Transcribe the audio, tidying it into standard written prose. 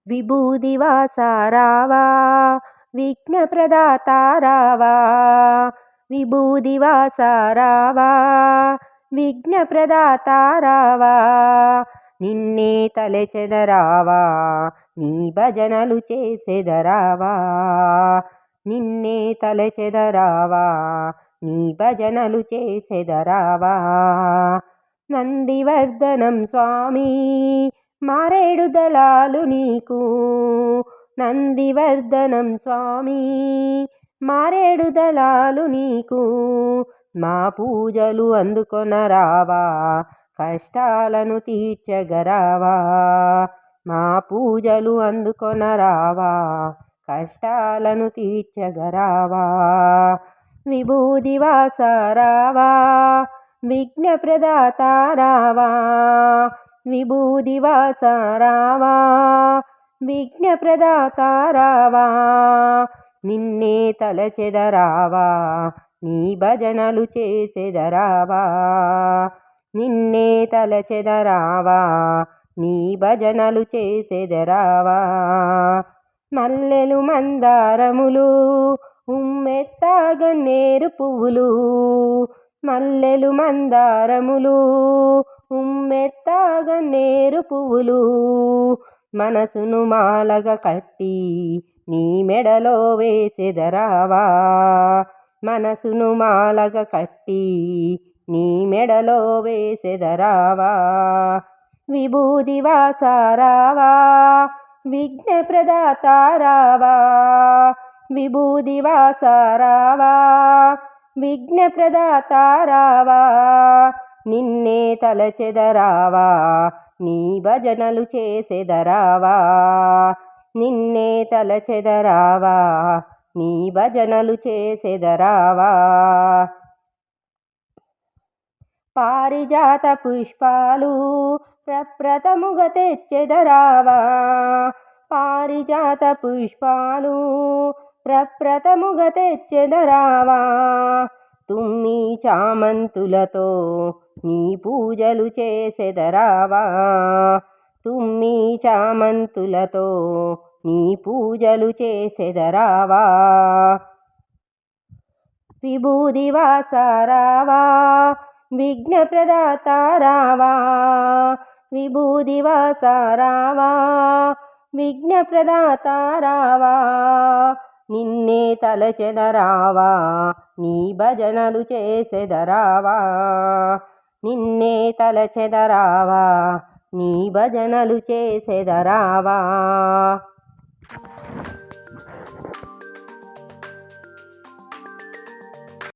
విభూదివాస రావా విఘ్నప్రదాత రావా విభూదివాస రావా విఘ్నప్రదాత రావా నిన్నే తలచెదరావా నీ భజనలు చేసెదరావా నిన్నే తలచెదరావా నీ భజనలు చేసెదరావా నందివర్ధనం స్వామి మారేడు దళాలు నీకు నందివర్ధనం స్వామి మారేడు దళాలు నీకు మా పూజలు అందుకొనరావా కష్టాలను తీర్చగరావా మా పూజలు అందుకొనరావా కష్టాలను తీర్చగరావా విభూదివాస రావా విఘ్నప్రదాత రావా విభూదివాస రావా విఘ్నప్రదాత రావా నిన్నే తలచెదరావా నీ భజనలు చేసెదరావా నిన్నే తలచెదరావా నీ భజనలు చేసెదరావా మల్లెలు మందారములు ఉమ్మెత్త గన్నేరు పువ్వులు మల్లెలు మందారములు ఉమ్మెత్త గన్నేరు పువ్వులు మనసును మాలగా కట్టి నీ మెడలో వేసెదరావా మనసును మాలగా కట్టి నీ మెడలో వేసెదరావా విభూదివాస రావా విఘ్నప్రదాత రావా విభూదివాస రావా విఘ్నప్రదాత రావా నిన్నే తలచెదరావా నీ భజనలు చేసెదరావా నిన్నే తలచెదరావా నీ భజనలు చేసెదరావా పారిజాత పుష్పాలు ప్రప్రథముగా తెచ్చెదరావా పారిజాత పుష్పాలు ప్రప్రథముగా తెచ్చెదరావా తుమ్మి చామంతులతో నీ పూజలు చేసెదరావా తుమ్మి చామంతులతో నీ పూజలు చేసెదరావా విభూదివాస రావా విఘ్నప్రదాత రావా విభూదివాస రావా విఘ్నప్రదాత రావా నిన్నే తలచెదరావా నీ భజనలు చేసెదరావా నిన్నే తలచెదరావా నీ భజనలు చేసెదరావా